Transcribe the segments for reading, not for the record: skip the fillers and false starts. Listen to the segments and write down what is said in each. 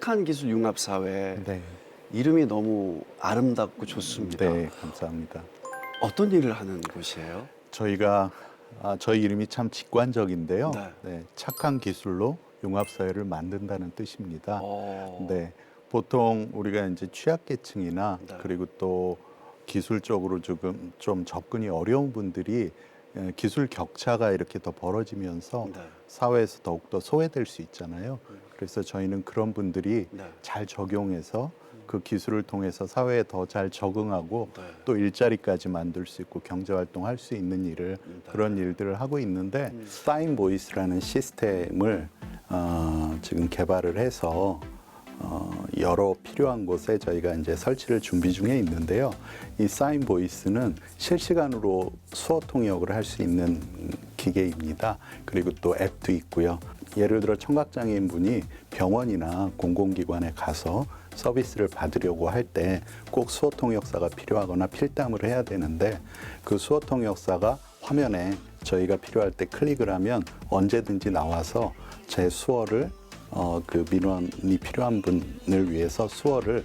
착한 기술 융합 사회. 네. 이름이 너무 아름답고 좋습니다. 네, 감사합니다. 어떤 일을 하는 곳이에요? 저희가 저희 이름이 참 직관적인데요. 네. 네, 착한 기술로 융합 사회를 만든다는 뜻입니다. 어. 네, 보통 우리가 이제 취약계층이나 네. 그리고 또 기술적으로 조금 좀 접근이 어려운 분들이 기술 격차가 이렇게 더 벌어지면서 네. 사회에서 더욱더 소외될 수 있잖아요. 그래서 저희는 그런 분들이 네. 잘 적용해서 그 기술을 통해서 사회에 더 잘 적응하고 네. 또 일자리까지 만들 수 있고 경제활동할 수 있는 일을 네. 그런 일들을 하고 있는데 사인 보이스라는 시스템을 지금 개발을 해서 여러 필요한 곳에 저희가 이제 설치를 준비 중에 있는데요. 이 사인 보이스는 실시간으로 수어 통역을 할 수 있는 기계입니다. 그리고 또 앱도 있고요. 예를 들어 청각장애인 분이 병원이나 공공기관에 가서 서비스를 받으려고 할 때 꼭 수어 통역사가 필요하거나 필담을 해야 되는데 그 수어 통역사가 화면에 저희가 필요할 때 클릭을 하면 언제든지 나와서 제 수어를 그 민원이 필요한 분을 위해서 수어를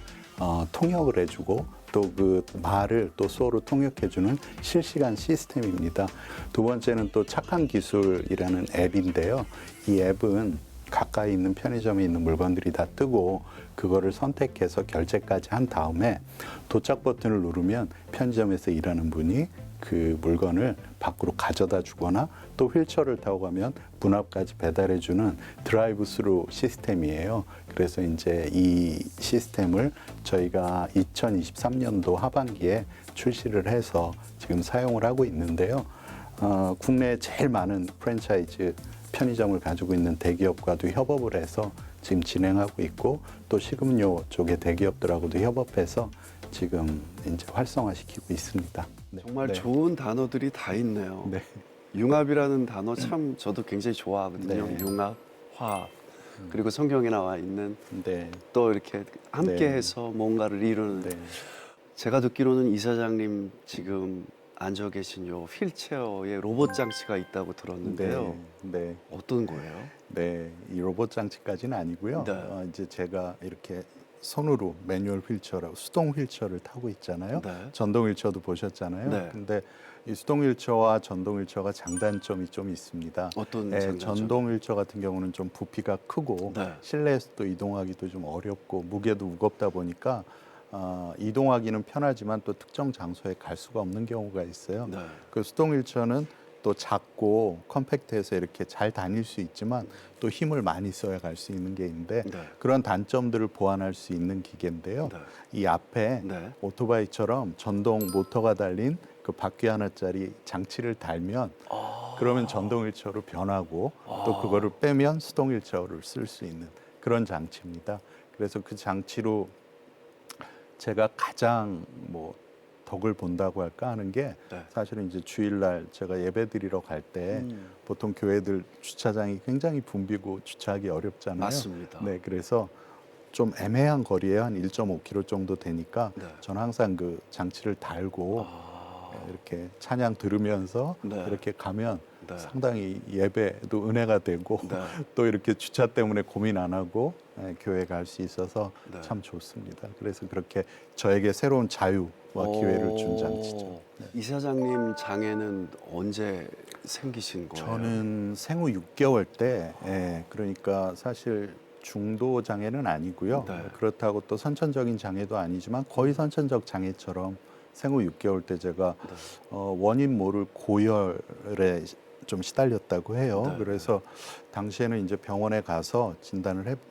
통역을 해주고 또 그 말을 또 수어로 통역해주는 실시간 시스템입니다. 두 번째는 또 착한 기술이라는 앱인데요. 이 앱은 가까이 있는 편의점에 있는 물건들이 다 뜨고 그거를 선택해서 결제까지 한 다음에 도착 버튼을 누르면 편의점에서 일하는 분이 그 물건을 밖으로 가져다 주거나 또 휠체어를 타고 가면 문 앞까지 배달해 주는 드라이브 스루 시스템이에요. 그래서 이제 이 시스템을 저희가 2023년도 하반기에 출시를 해서 지금 사용을 하고 있는데요. 국내에 제일 많은 프랜차이즈 편의점을 가지고 있는 대기업과도 협업을 해서 지금 진행하고 있고 또 식음료 쪽의 대기업들하고도 협업해서 지금 이제 활성화시키고 있습니다. 네. 정말 네. 좋은 단어들이 다 있네요. 네. 융합이라는 단어 참 저도 굉장히 좋아하거든요. 네. 융합, 화합. 그리고 성경에 나와 있는 네. 또 이렇게 함께해서 뭔가를 이루는. 네. 제가 듣기로는 이사장님 지금 앉아 계신 요 휠체어에 로봇 장치가 있다고 들었는데요. 네. 어떤 거예요? 네. 이 로봇 장치까지는 아니고요. 네. 이제 제가 이렇게 손으로 매뉴얼 휠체어라고 수동 휠체어를 타고 있잖아요. 네. 전동 휠체어도 보셨잖아요. 네. 근데 이 수동 휠체어와 전동 휠체어가 장단점이 좀 있습니다. 어떤 예, 장단점? 전동 휠체어 같은 경우는 좀 부피가 크고 네. 실내에서도 이동하기도 좀 어렵고 무게도 무겁다 보니까 이동하기는 편하지만 또 특정 장소에 갈 수가 없는 경우가 있어요. 네. 그 수동 휠체어는 또 작고 컴팩트해서 이렇게 잘 다닐 수 있지만 또 힘을 많이 써야 갈 수 있는 게 있는데 네. 그런 단점들을 보완할 수 있는 기계인데요. 네. 이 앞에 네. 오토바이처럼 전동 모터가 달린 그 바퀴 하나짜리 장치를 달면 그러면 전동 휠체어로 변하고 또 그거를 빼면 수동 휠체어를 쓸 수 있는 그런 장치입니다. 그래서 그 장치로 제가 가장 뭐 덕을 본다고 할까 하는 게 네. 사실은 이제 주일날 제가 예배 드리러 갈 때 보통 교회들 주차장이 굉장히 붐비고 주차하기 어렵잖아요. 맞습니다. 네, 그래서 좀 애매한 거리에 한 1.5km 정도 되니까 네. 저는 항상 그 장치를 달고 이렇게 찬양 들으면서 네. 이렇게 가면 네. 상당히 예배도 은혜가 되고 네. 또 이렇게 주차 때문에 고민 안 하고 교회 갈 수 있어서 네. 참 좋습니다. 그래서 그렇게 저에게 새로운 자유와 기회를 준 장치죠. 네. 이사장님 장애는 언제 생기신 거예요? 저는 생후 6개월 때, 그러니까 사실 중도 장애는 아니고요. 네. 그렇다고 또 선천적인 장애도 아니지만 거의 선천적 장애처럼 생후 6개월 때 제가 네. 원인 모를 고열에 좀 시달렸다고 해요. 네. 그래서 당시에는 이제 병원에 가서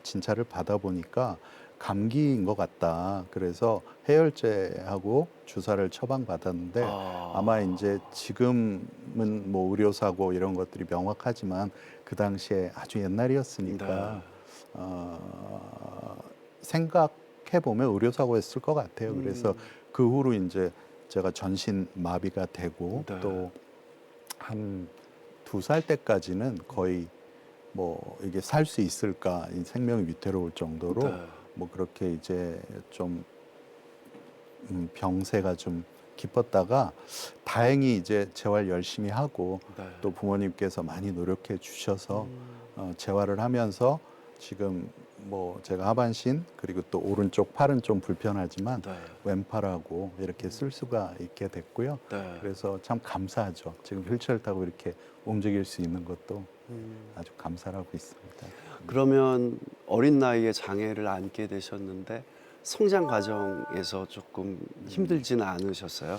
진찰을 받아 보니까 감기인 것 같다. 그래서 해열제하고 주사를 처방받았는데 아마 이제 지금은 뭐 의료사고 이런 것들이 명확하지만 그 당시에 아주 옛날이었으니까 생각해 보면 의료사고였을 것 같아요. 그래서 그 후로 이제 제가 전신 마비가 되고 네. 또 한 2살 때까지는 거의 뭐 이게 살 수 있을까 이 생명이 위태로울 정도로 네. 뭐 그렇게 이제 좀 병세가 좀 깊었다가 다행히 이제 재활 열심히 하고 네. 또 부모님께서 많이 노력해 주셔서 재활을 하면서 지금 뭐 제가 하반신 그리고 또 오른쪽 팔은 좀 불편하지만 네. 왼팔하고 이렇게 쓸 수가 있게 됐고요. 네. 그래서 참 감사하죠. 지금 휠체어를 타고 이렇게 움직일 수 있는 것도 아주 감사를 하고 있습니다. 그러면 어린 나이에 장애를 안게 되셨는데 성장 과정에서 조금 힘들지는 않으셨어요?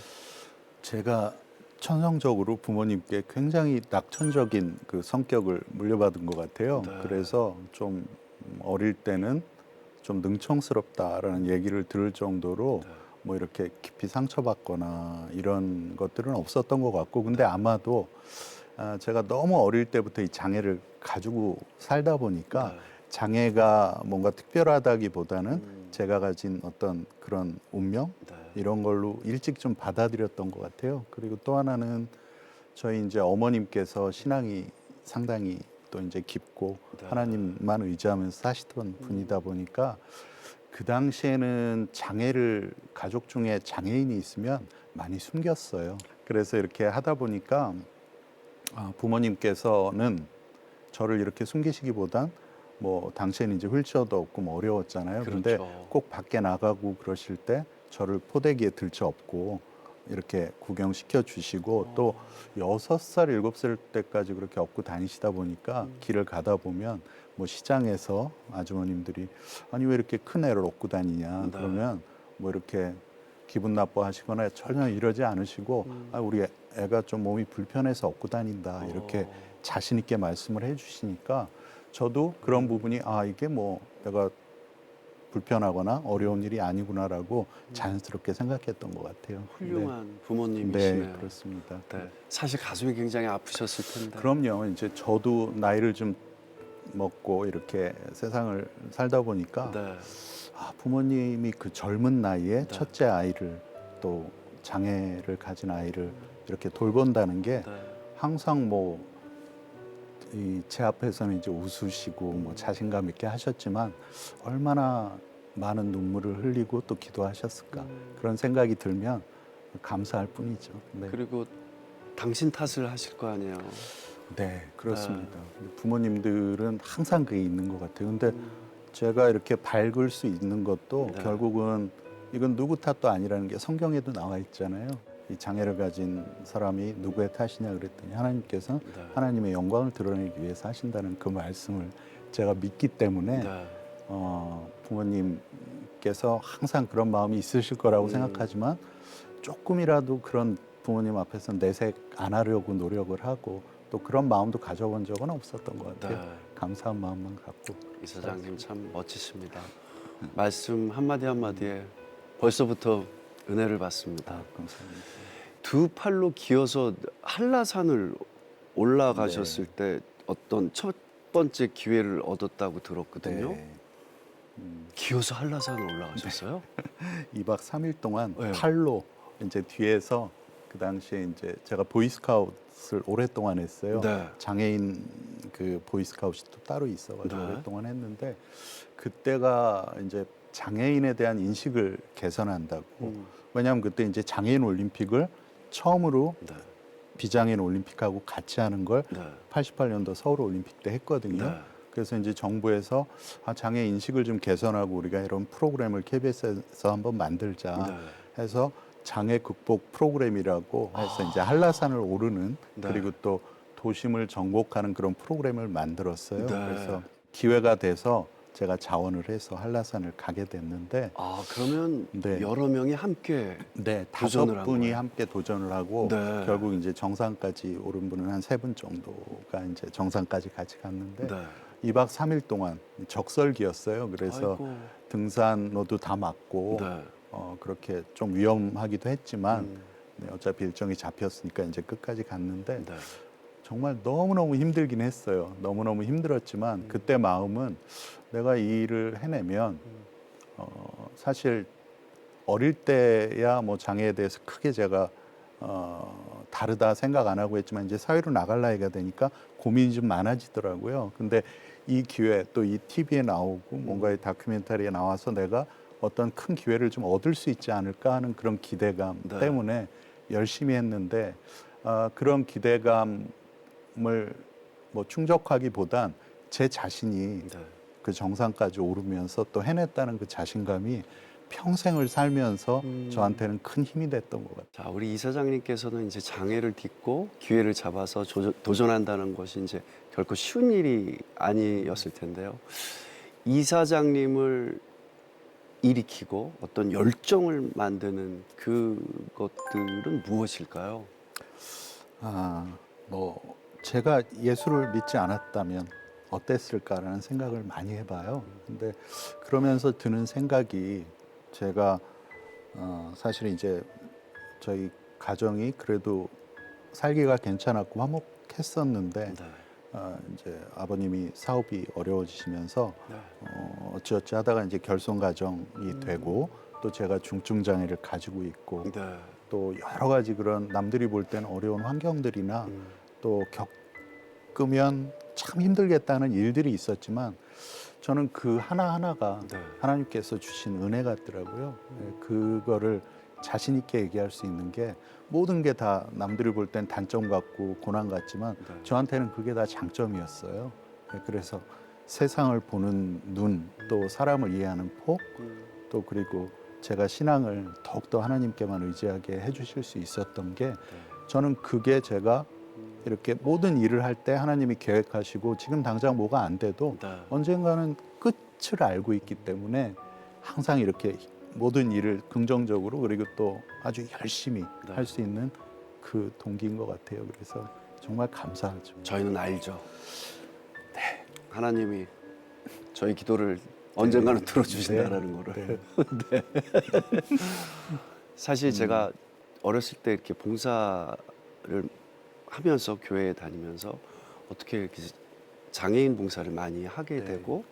제가 천성적으로 부모님께 굉장히 낙천적인 그 성격을 물려받은 것 같아요. 네. 그래서 좀 어릴 때는 좀 능청스럽다라는 얘기를 들을 정도로 네. 뭐 이렇게 깊이 상처받거나 이런 것들은 없었던 것 같고, 근데 아마도 제가 너무 어릴 때부터 이 장애를 가지고 살다 보니까 네. 장애가 뭔가 특별하다기보다는 제가 가진 어떤 그런 운명 네. 이런 걸로 일찍 좀 받아들였던 것 같아요. 그리고 또 하나는 저희 이제 어머님께서 신앙이 상당히 또 이제 깊고 네. 하나님만 의지하면서 사시던 분이다 보니까 그 당시에는 장애를 가족 중에 장애인이 있으면 많이 숨겼어요. 그래서 이렇게 하다 보니까 부모님께서는 저를 이렇게 숨기시기보단 뭐 당시에는 이제 휠체어도 없고 뭐 어려웠잖아요. 근데 그렇죠. 꼭 밖에 나가고 그러실 때 저를 포대기에 들쳐업고 이렇게 구경시켜 주시고 또 6살, 7살 때까지 그렇게 업고 다니시다 보니까 길을 가다 보면 뭐 시장에서 아주머님들이 아니 왜 이렇게 큰 애를 업고 다니냐 네. 그러면 뭐 이렇게 기분 나빠하시거나 전혀 이러지 않으시고 아, 우리 애가 좀 몸이 불편해서 업고 다닌다 이렇게 자신 있게 말씀을 해주시니까 저도 그런 부분이 아 이게 뭐 내가 불편하거나 어려운 일이 아니구나라고 자연스럽게 생각했던 것 같아요. 훌륭한 네, 부모님이시네요. 그렇습니다. 네. 사실 가슴이 굉장히 아프셨을 텐데. 그럼요. 이제 저도 나이를 좀 먹고 이렇게 세상을 살다 보니까 네. 부모님이 그 젊은 나이에 네. 첫째 아이를 또 장애를 가진 아이를 이렇게 돌본다는 게 네. 항상 뭐 제 앞에서는 이제 웃으시고 뭐 자신감 있게 하셨지만 얼마나 많은 눈물을 흘리고 또 기도하셨을까 그런 생각이 들면 감사할 뿐이죠. 네, 그리고 당신 탓을 하실 거 아니에요. 네 그렇습니다. 부모님들은 항상 그게 있는 것 같아요. 근데 제가 이렇게 밝을 수 있는 것도 네. 결국은 이건 누구 탓도 아니라는 게 성경에도 나와 있잖아요. 이 장애를 가진 사람이 누구의 탓이냐 그랬더니 하나님께서 네. 하나님의 영광을 드러내기 위해서 하신다는 그 말씀을 제가 믿기 때문에 네. 부모님께서 항상 그런 마음이 있으실 거라고 생각하지만 조금이라도 그런 부모님 앞에서 내색 안 하려고 노력을 하고 또 그런 마음도 가져본 적은 없었던 것 같아요. 네. 감사한 마음만 갖고. 이사장님 참 멋지십니다. 말씀 한마디 한마디에 벌써부터 은혜를 받습니다. 감사합니다. 두 팔로 기어서 한라산을 올라가셨을 때 어떤 첫 번째 기회를 얻었다고 들었거든요. 네. 기어서 한라산을 올라가셨어요? 2박 3일 동안 네. 팔로 이제 뒤에서 그 당시에 이제 제가 보이스카웃을 오랫동안 했어요. 네. 장애인 그 보이스카웃이 또 따로 있어가지고 네. 오랫동안 했는데 그때가 이제 장애인에 대한 인식을 개선한다고. 왜냐하면 그때 이제 장애인 올림픽을 처음으로 네. 비장애인 올림픽하고 같이 하는 걸 네. 88년도 서울 올림픽 때 했거든요. 네. 그래서 이제 정부에서 장애 인식을 좀 개선하고 우리가 이런 프로그램을 KBS에서 한번 만들자 네. 해서 장애 극복 프로그램이라고 해서 이제 한라산을 오르는 네. 그리고 또 도심을 정복하는 그런 프로그램을 만들었어요. 네. 그래서 기회가 돼서 제가 자원을 해서 한라산을 가게 됐는데 그러면 네. 여러 명이 함께 네, 도전을 5분이 거예요? 함께 도전을 하고 네. 결국 이제 정상까지 오른 분은 한 3분 정도가 이제 정상까지 같이 갔는데 네. 2박 3일 동안 적설기였어요. 그래서 아이고. 등산로도 다 막고 네. 그렇게 좀 위험하기도 했지만 네, 어차피 일정이 잡혔으니까 이제 끝까지 갔는데 네. 정말 너무너무 힘들긴 했어요. 너무너무 힘들었지만 그때 마음은 내가 이 일을 해내면 사실 어릴 때야 뭐 장애에 대해서 크게 제가 다르다 생각 안 하고 했지만 이제 사회로 나갈 나이가 되니까 고민이 좀 많아지더라고요. 근데 이 기회 또 이 TV에 나오고 뭔가의 다큐멘터리에 나와서 내가 어떤 큰 기회를 좀 얻을 수 있지 않을까 하는 그런 기대감 네. 때문에 열심히 했는데 그런 기대감을 뭐 충족하기보단 제 자신이 네. 그 정상까지 오르면서 또 해냈다는 그 자신감이 평생을 살면서 저한테는 큰 힘이 됐던 것 같아요. 자, 우리 이사장님께서는 이제 장애를 딛고 기회를 잡아서 도전한다는 것이 이제 결코 쉬운 일이 아니었을 텐데요. 이사장님을 일으키고 어떤 열정을 만드는 그것들은 무엇일까요? 뭐 제가 예수를 믿지 않았다면 어땠을까라는 생각을 많이 해봐요. 근데 그러면서 드는 생각이 제가 사실은 이제 저희 가정이 그래도 살기가 괜찮았고 화목했었는데 네. 이제 아버님이 사업이 어려워지시면서 네. 어찌어찌 하다가 이제 결손 가정이 되고 또 제가 중증 장애를 가지고 있고 네. 또 여러 가지 그런 남들이 볼 때는 어려운 환경들이나 또 겪으면 참 힘들겠다는 일들이 있었지만 저는 그 하나하나가 네. 하나님께서 주신 은혜 같더라고요. 그거를 자신 있게 얘기할 수 있는 게 모든 게 다 남들이 볼 땐 단점 같고 고난 같지만 네. 저한테는 그게 다 장점이었어요. 그래서 세상을 보는 눈, 또 사람을 이해하는 폭, 또 그리고 제가 신앙을 더욱더 하나님께만 의지하게 해주실 수 있었던 게 저는 그게 제가 이렇게 모든 일을 할 때 하나님이 계획하시고 지금 당장 뭐가 안 돼도 네. 언젠가는 끝을 알고 있기 때문에 항상 이렇게 모든 일을 긍정적으로 그리고 또 아주 열심히 네. 할 수 있는 그 동기인 것 같아요. 그래서 정말 감사하죠. 저희는 알죠. 네. 하나님이 저희 기도를 언젠가는 들어주신다라는 거를. 네. 사실 제가 어렸을 때 이렇게 봉사를 하면서 교회에 다니면서 어떻게 이렇게 장애인 봉사를 많이 하게 네. 되고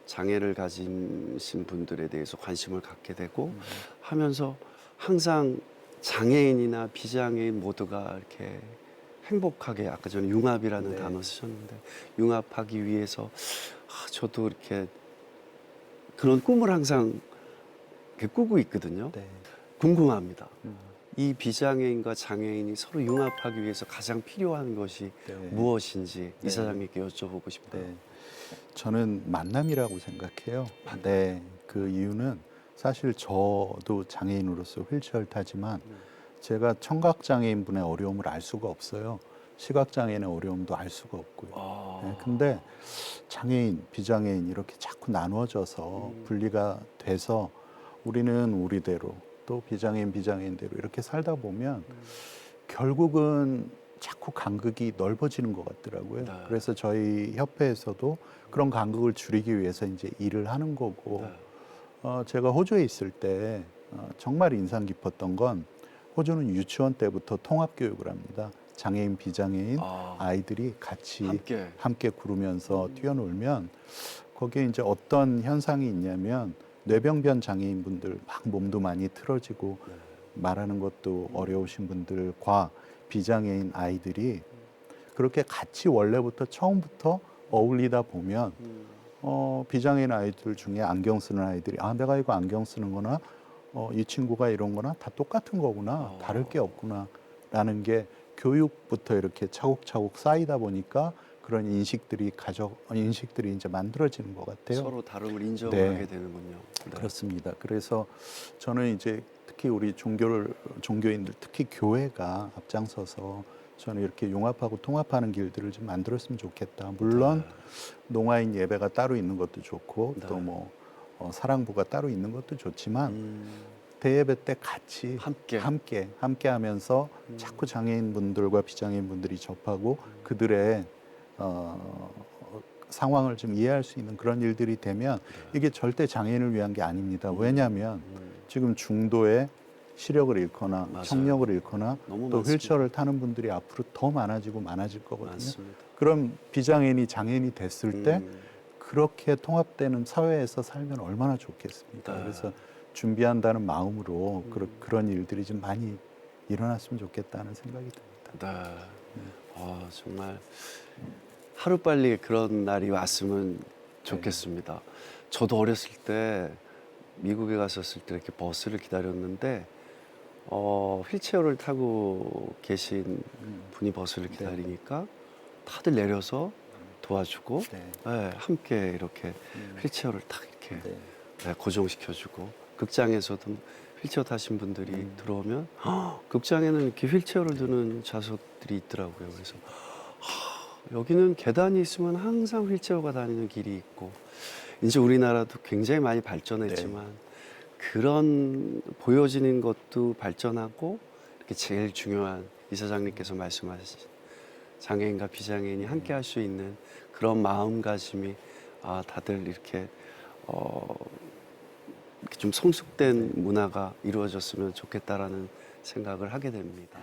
장애를 가지신 분들에 대해서 관심을 갖게 되고 하면서 항상 장애인이나 비장애인 모두가 이렇게 행복하게 아까 전에 융합이라는 네. 단어 쓰셨는데 융합하기 위해서 저도 이렇게 그런 꿈을 항상 이렇게 꾸고 있거든요. 네. 궁금합니다. 이 비장애인과 장애인이 서로 융합하기 위해서 가장 필요한 것이 네. 무엇인지 네. 이사장님께 여쭤보고 싶어요. 네. 저는 만남이라고 생각해요. 네. 그 이유는 사실 저도 장애인으로서 휠체어를 타지만 제가 청각 장애인 분의 어려움을 알 수가 없어요. 시각 장애인의 어려움도 알 수가 없고요. 네, 근데 장애인, 비장애인 이렇게 자꾸 나누어져서 분리가 돼서 우리는 우리대로 또 비장애인대로 이렇게 살다 보면 결국은 자꾸 간극이 넓어지는 것 같더라고요. 네. 그래서 저희 협회에서도 그런 간극을 줄이기 위해서 이제 일을 하는 거고, 제가 호주에 있을 때 정말 인상 깊었던 건 호주는 유치원 때부터 통합 교육을 합니다. 장애인, 비장애인 아이들이 같이 함께 구르면서 뛰어놀면 거기에 이제 어떤 현상이 있냐면 뇌병변 장애인분들 막 몸도 많이 틀어지고 말하는 것도 어려우신 분들과 비장애인 아이들이 그렇게 같이 원래부터 처음부터 어울리다 보면 비장애인 아이들 중에 안경 쓰는 아이들이 내가 이거 안경 쓰는 거나 이 친구가 이런 거나 다 똑같은 거구나 다를 게 없구나 라는 게 교육부터 이렇게 차곡차곡 쌓이다 보니까 그런 인식들이 이제 만들어지는 것 같아요. 서로 다름을 인정하게 네. 되는군요. 네. 그렇습니다. 그래서 저는 이제 특히 우리 종교인들, 특히 교회가 앞장서서 저는 이렇게 융합하고 통합하는 길들을 좀 만들었으면 좋겠다. 물론 농아인 예배가 따로 있는 것도 좋고 또 뭐 사랑부가 따로 있는 것도 좋지만 대예배 때 같이 함께 하면서 자꾸 장애인분들과 비장애인분들이 접하고 그들의 상황을 좀 이해할 수 있는 그런 일들이 되면 이게 절대 장애인을 위한 게 아닙니다. 왜냐하면 지금 중도에 시력을 잃거나 맞아요. 청력을 잃거나 너무 또 많습니다. 휠체어를 타는 분들이 앞으로 더 많아질 거거든요. 맞습니다. 그럼 비장애인이 장애인이 됐을 때 그렇게 통합되는 사회에서 살면 얼마나 좋겠습니까? 네. 그래서 준비한다는 마음으로 그런 일들이 좀 많이 일어났으면 좋겠다는 생각이 듭니다. 네. 정말 하루빨리 그런 날이 왔으면 좋겠습니다. 저도 어렸을 때 미국에 갔었을 때 이렇게 버스를 기다렸는데 휠체어를 타고 계신 분이 버스를 기다리니까 다들 내려서 도와주고 네. 네, 함께 이렇게 휠체어를 딱 이렇게 네. 네, 고정시켜주고 극장에서도 휠체어 타신 분들이 들어오면 극장에는 이렇게 휠체어를 드는 좌석들이 있더라고요. 그래서 여기는 계단이 있으면 항상 휠체어가 다니는 길이 있고 이제 우리나라도 굉장히 많이 발전했지만 그런 보여지는 것도 발전하고 이렇게 제일 중요한 이사장님께서 말씀하신 장애인과 비장애인이 함께 할 수 있는 그런 마음가짐이 다들 이렇게 이렇게 좀 성숙된 문화가 이루어졌으면 좋겠다라는 생각을 하게 됩니다.